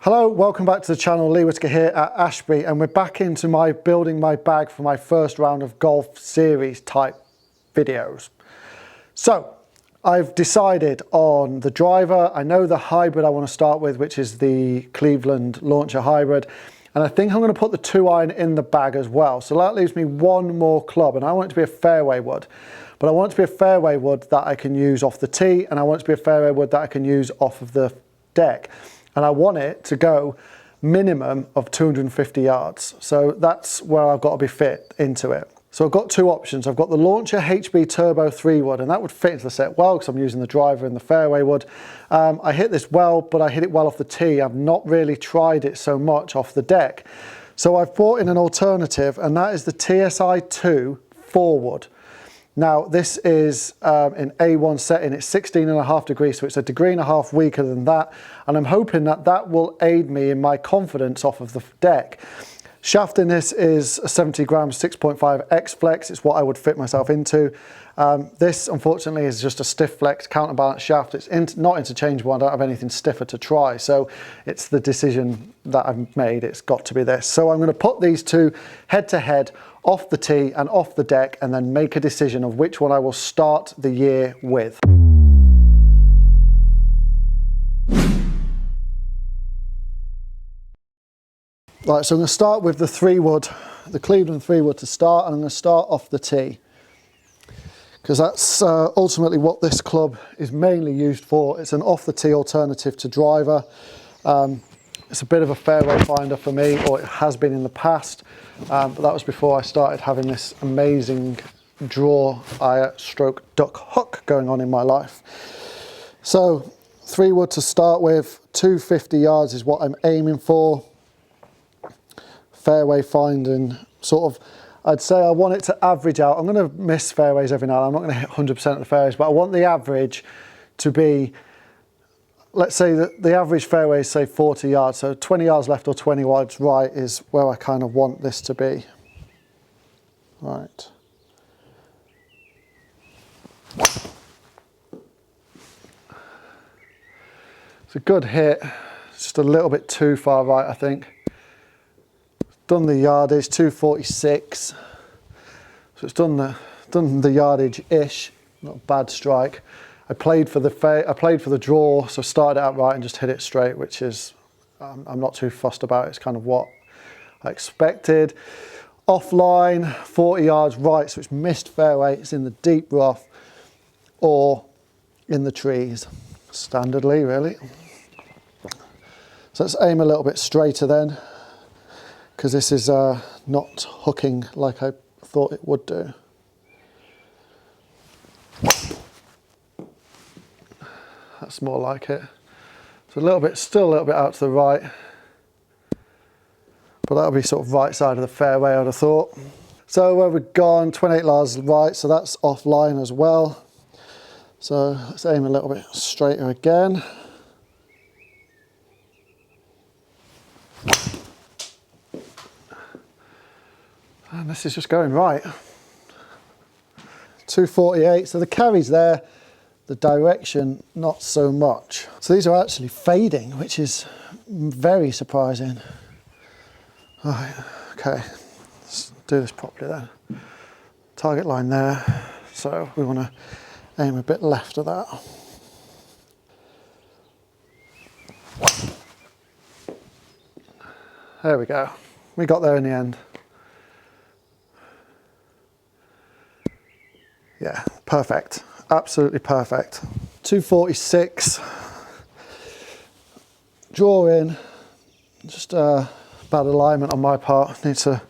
Hello, welcome back to the channel. Lee Whittaker here at Ashby, and we're back into my building my bag for my first round of golf series type videos. So I've decided on the driver. I know the hybrid I want to start with, which is the Cleveland Launcher Hybrid, and I think I'm going to put the 2-iron in the bag as well. So that leaves me one more club, and I want it to be a fairway wood. But I want it to be a fairway wood that I can use off the tee, and I want it to be a fairway wood that I can use off of the deck. And I want it to go minimum of 250 yards. So that's where I've got to be fit into it. So I've got two options. I've got the Launcher HB Turbo 3 wood, and that would fit into the set well because I'm using the driver and the fairway wood. I hit this well, but I hit it well off the tee. I've not really tried it so much off the deck. So I've brought in an alternative, and that is the TSi2 4 wood. Now this is in A1 setting, it's 16.5 degrees, so it's a degree and a half weaker than that, and I'm hoping that that will aid me in my confidence off of the deck. Shaft in this is a 70 grams 6.5 X flex. It's what I would fit myself into. This unfortunately is just a stiff flex counterbalance shaft. It's not interchangeable. I don't have anything stiffer to try, so it's the decision that I've made. It's got to be this. So I'm going to put these two head to head off the tee and off the deck, and then make a decision of which one I will start the year with. Right, so I'm going to start with the 3 wood, the Cleveland 3 wood to start, and I'm going to start off the tee, because that's ultimately what this club is mainly used for. It's an off the tee alternative to driver. It's a bit of a fairway finder for me, or it has been in the past, but that was before I started having this amazing draw stroke duck hook going on in my life. So 3 wood to start with, 250 yards is what I'm aiming for. Fairway finding, sort of, I'd say I want it to average out. I'm going to miss fairways every now and then. I'm not going to hit 100% of the fairways, but I want the average to be, let's say that the average fairway is say 40 yards, so 20 yards left or 20 yards right is where I kind of want this to be. Right. It's a good hit, just a little bit too far right, I think. Done the yardage, 246, so it's done the yardage-ish, not a bad strike. I played for the draw, so started out right and just hit it straight, which is, I'm not too fussed about. It's kind of what I expected. Offline, 40 yards right, so it's missed fairway. It's in the deep rough or in the trees, standardly really. So let's aim a little bit straighter then, because this is not hooking like I thought it would do. That's more like it. So a little bit, still a little bit out to the right, but that'll be sort of right side of the fairway, I'd have thought. So where we've gone, 28 yards right, so that's offline as well. So let's aim a little bit straighter again. And this is just going right. 248, so the carry's there, the direction not so much. So these are actually fading, which is very surprising. All right, okay, let's do this properly then. Target line there, so we want to aim a bit left of that. There we go, we got there in the end. Yeah, perfect, absolutely perfect. 246, draw in, just bad alignment on my part. Need to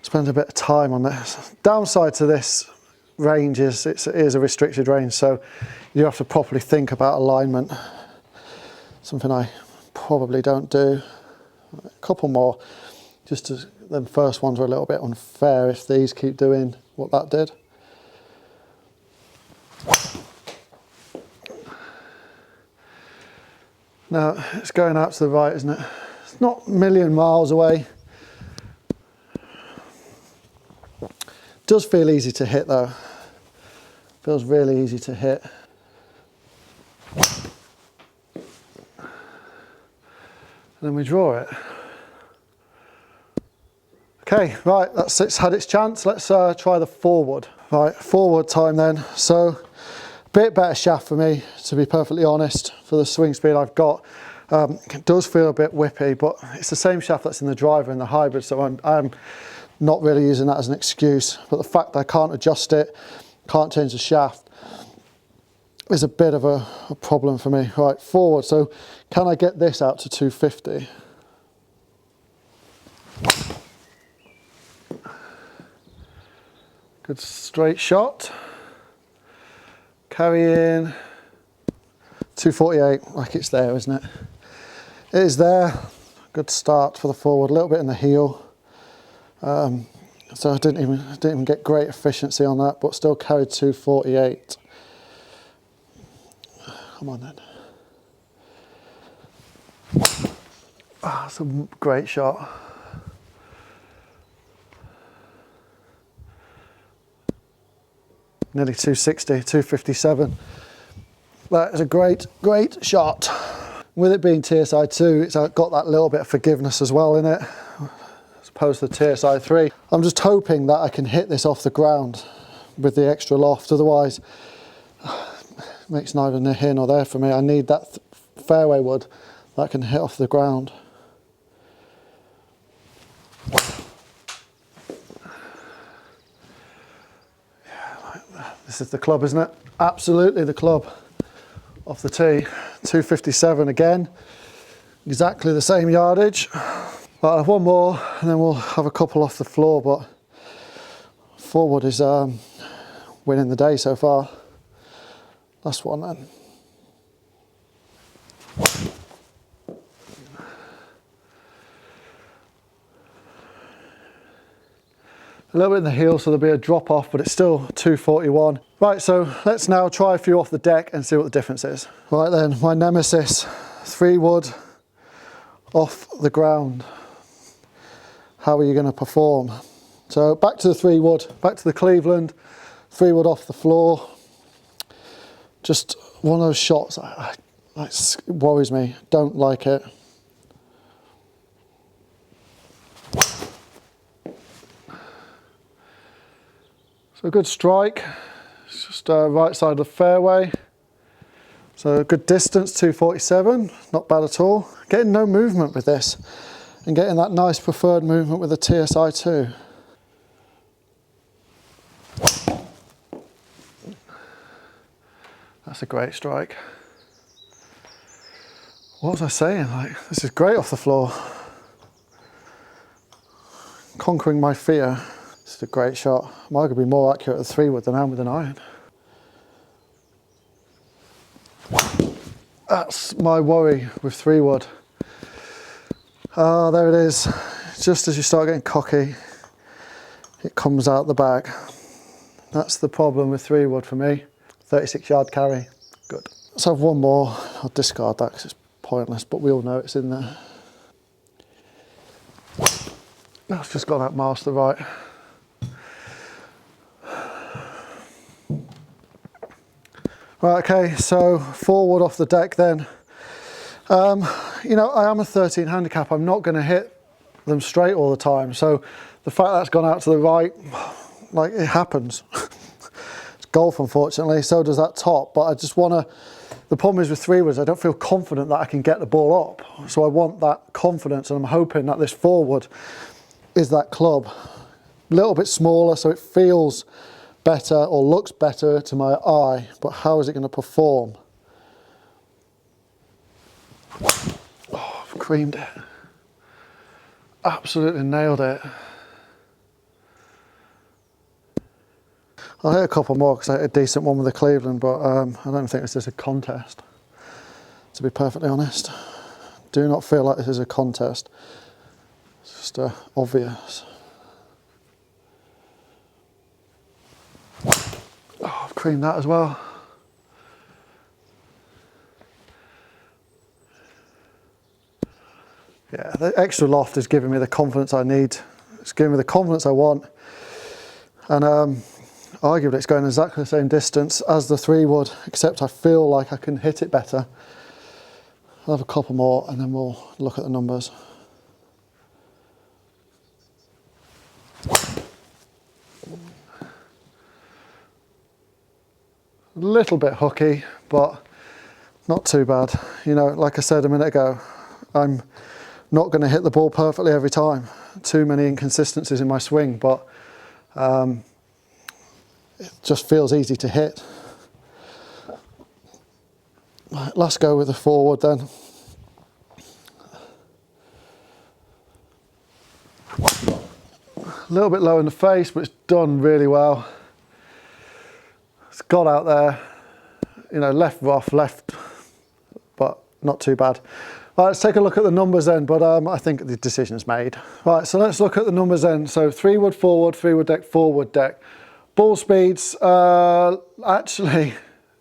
spend a bit of time on this. Downside to this range is it is a restricted range, so you have to properly think about alignment, something I probably don't do. A couple more, just to, the first ones were a little bit unfair if these keep doing what that did. Now it's going out to the right, isn't it? It's not a million miles away. Does feel easy to hit though. Feels really easy to hit. then we draw it. Okay, right, it's had its chance. Let's try the forward. Right, forward time then. So, a bit better shaft for me, to be perfectly honest, for the swing speed I've got. It does feel a bit whippy, but it's the same shaft that's in the driver and the hybrid, so I'm not really using that as an excuse. But the fact that I can't adjust it, can't change the shaft, is a bit of a problem for me. Right, forward, so can I get this out to 250? Good straight shot. Carry in. 248, like it's there, isn't it? It is there. Good start for the forward, a little bit in the heel. So I didn't even get great efficiency on that, but still carried 248. Come on then. Ah, that's a great shot. Nearly 260, 257. That is a great shot. With it being TSi2, it's got that little bit of forgiveness as well in it, as opposed to the TSi3. I'm just hoping that I can hit this off the ground with the extra loft, otherwise it makes neither here nor there for me. I need that fairway wood that can hit off the ground. This is the club, isn't it? Absolutely the club. Off the tee, 257 again. Exactly the same yardage. But I'll have one more and then we'll have a couple off the floor, but forward is winning the day so far. Last one then. A little bit in the heel, so there'll be a drop off, but it's still 241. Right, so let's now try a few off the deck and see what the difference is. Right then, my nemesis, 3 wood off the ground. How are you going to perform? So back to the 3 wood, back to the Cleveland, 3 wood off the floor. Just one of those shots that worries me, don't like it. So a good strike, it's just right side of the fairway. So a good distance, 247, not bad at all. Getting no movement with this and getting that nice preferred movement with the TSi2. That's a great strike. What was I saying? Like, this is great off the floor. Conquering my fear. This is a great shot. I'm going to be more accurate with 3 wood than I am with an iron. That's my worry with 3 wood. Ah, there it is. Just as you start getting cocky, it comes out the bag. That's the problem with 3 wood for me. 36 yard carry, good. Let's have one more. I'll discard that because it's pointless, but we all know it's in there. I've just got that miles to the right. Right, okay, so forward off the deck then. You know, I am a 13 handicap. I'm not going to hit them straight all the time. So the fact that's gone out to the right, like, it happens. It's golf, unfortunately. So does that top. But I just want to, the problem is with 3 woods, I don't feel confident that I can get the ball up. So I want that confidence, and I'm hoping that this forward is that club. A little bit smaller, so it feels better or looks better to my eye, but how is it going to perform? Oh, I've creamed it. Absolutely nailed it. I'll hit a couple more because I hit a decent one with the Cleveland, but I don't think this is a contest, to be perfectly honest. Do not feel like this is a contest. It's just obvious. Oh, I've creamed that as well. Yeah, the extra loft is giving me the confidence I need. It's giving me the confidence I want. And arguably it's going exactly the same distance as the 3 wood, except I feel like I can hit it better. I'll have a couple more and then we'll look at the numbers. A little bit hooky, but not too bad. You know, like I said a minute ago, I'm not going to hit the ball perfectly every time. Too many inconsistencies in my swing, but it just feels easy to hit. Right, let's go with the forward then. A little bit low in the face, but it's done really well. It's got out there, you know, left rough, left, but not too bad. Right, let's take a look at the numbers then, but I think the decision's made. Right, so let's look at the numbers then. So 3-wood forward, 3-wood deck, 4-wood deck. Ball speeds, actually,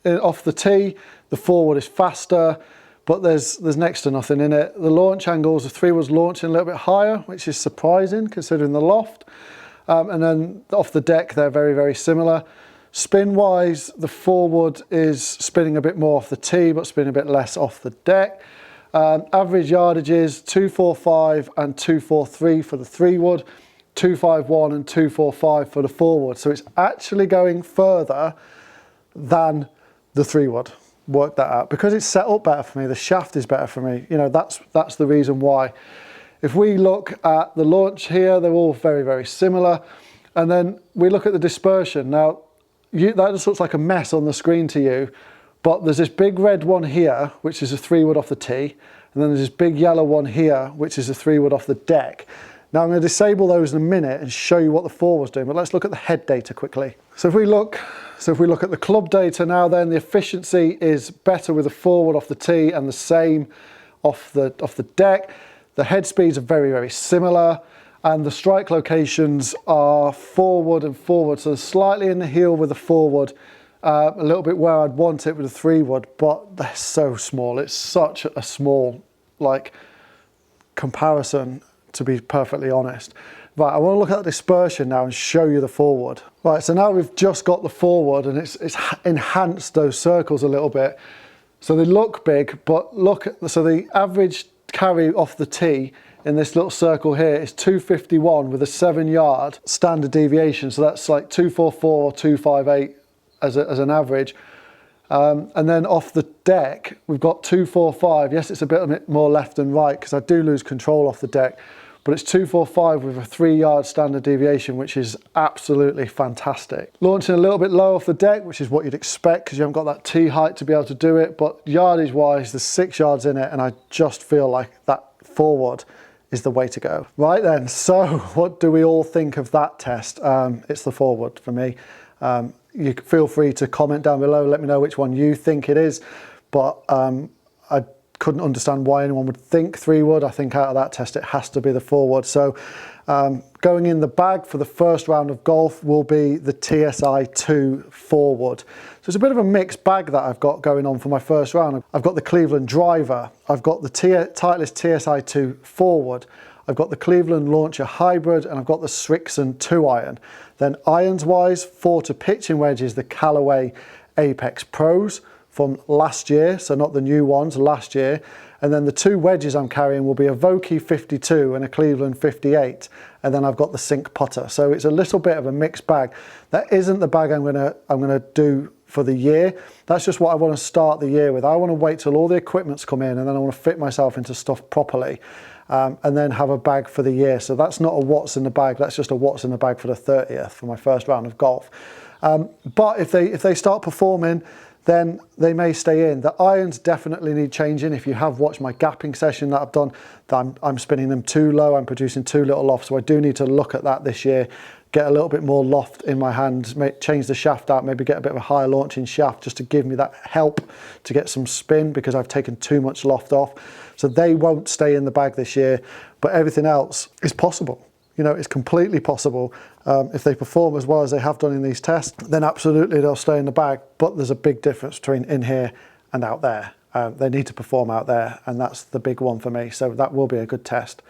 off the tee, the forward is faster, but there's next to nothing in it. The launch angles, the 3-wood's launching a little bit higher, which is surprising considering the loft. And then off the deck, they're very, very similar. Spin-wise, the forward is spinning a bit more off the tee, but spinning a bit less off the deck. Average yardages, 245 and 243 for the 3-wood, 251 and 245 for the forward. So it's actually going further than the 3-wood. Work that out. Because it's set up better for me, the shaft is better for me. You know, that's the reason why. If we look at the launch here, they're all very, very similar. And then we look at the dispersion. Now, that just looks like a mess on the screen to you, but there's this big red one here, which is a 3-wood off the tee, and then there's this big yellow one here, which is a 3-wood off the deck. Now I'm going to disable those in a minute and show you what the forward's doing, but let's look at the head data quickly. So if we look at the club data now, then the efficiency is better with the forward off the tee and the same off the deck. The head speeds are very, very similar. And the strike locations are forward and forward, so slightly in the heel with the forward, a little bit where I'd want it with a 3-wood, but they're so small. It's such a small, like, comparison, to be perfectly honest. Right, I want to look at the dispersion now and show you the forward. Right, so now we've just got the forward and it's enhanced those circles a little bit. So they look big, but look, so the average carry off the tee in this little circle here is 251 with a 7-yard standard deviation. So that's like 244 or 258 as an average. And then off the deck, we've got 245. Yes, it's a bit more left and right because I do lose control off the deck, but it's 245 with a 3-yard standard deviation, which is absolutely fantastic. Launching a little bit low off the deck, which is what you'd expect because you haven't got that tee height to be able to do it, but yardage wise, there's 6 yards in it, and I just feel like that forward is the way to go. Right then, so what do we all think of that test? It's the forward for me. You feel free to comment down below, let me know which one you think it is, but I couldn't understand why anyone would think 3-wood. I think out of that test it has to be the forward. So going in the bag for the first round of golf will be the TSi2 forward. So it's a bit of a mixed bag that I've got going on for my first round. I've got the Cleveland driver, I've got the Titleist TSi2 forward, I've got the Cleveland Launcher hybrid, and I've got the Srixon 2-iron. Then irons wise, for to pitching wedges, the Callaway Apex Pros from last year, so not the new ones, last year. And then the 2 wedges I'm carrying will be a Vokey 52 and a Cleveland 58. And then I've got the Sink putter. So it's a little bit of a mixed bag. That isn't the bag I'm gonna do for the year. That's just what I want to start the year with. I want to wait till all the equipment's come in, and then I want to fit myself into stuff properly, and then have a bag for the year. So that's not a what's in the bag, that's just a what's in the bag for the 30th for my first round of golf. But if they start performing, then they may stay in. The irons definitely need changing. If you have watched my gapping session that I've done, I'm spinning them too low, I'm producing too little loft, so I do need to look at that this year, get a little bit more loft in my hands, change the shaft out, maybe get a bit of a higher launching shaft just to give me that help to get some spin, because I've taken too much loft off. So they won't stay in the bag this year, but everything else is possible. You know, it's completely possible. If they perform as well as they have done in these tests, then absolutely they'll stay in the bag, but there's a big difference between in here and out there. They need to perform out there, and that's the big one for me, so that will be a good test.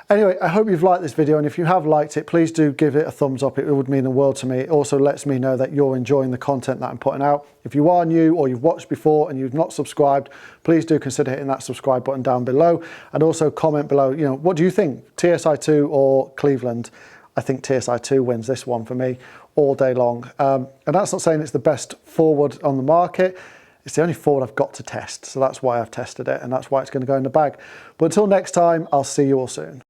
Anyway, I hope you've liked this video, and if you have liked it, please do give it a thumbs up. It would mean the world to me. It also lets me know that you're enjoying the content that I'm putting out. If you are new or you've watched before and you've not subscribed, please do consider hitting that subscribe button down below, and also comment below, you know, what do you think, TSi2 or Cleveland? I think TSi2 wins this one for me all day long. And that's not saying it's the best forward on the market. It's the only forward I've got to test, so that's why I've tested it, and that's why it's going to go in the bag. But until next time, I'll see you all soon.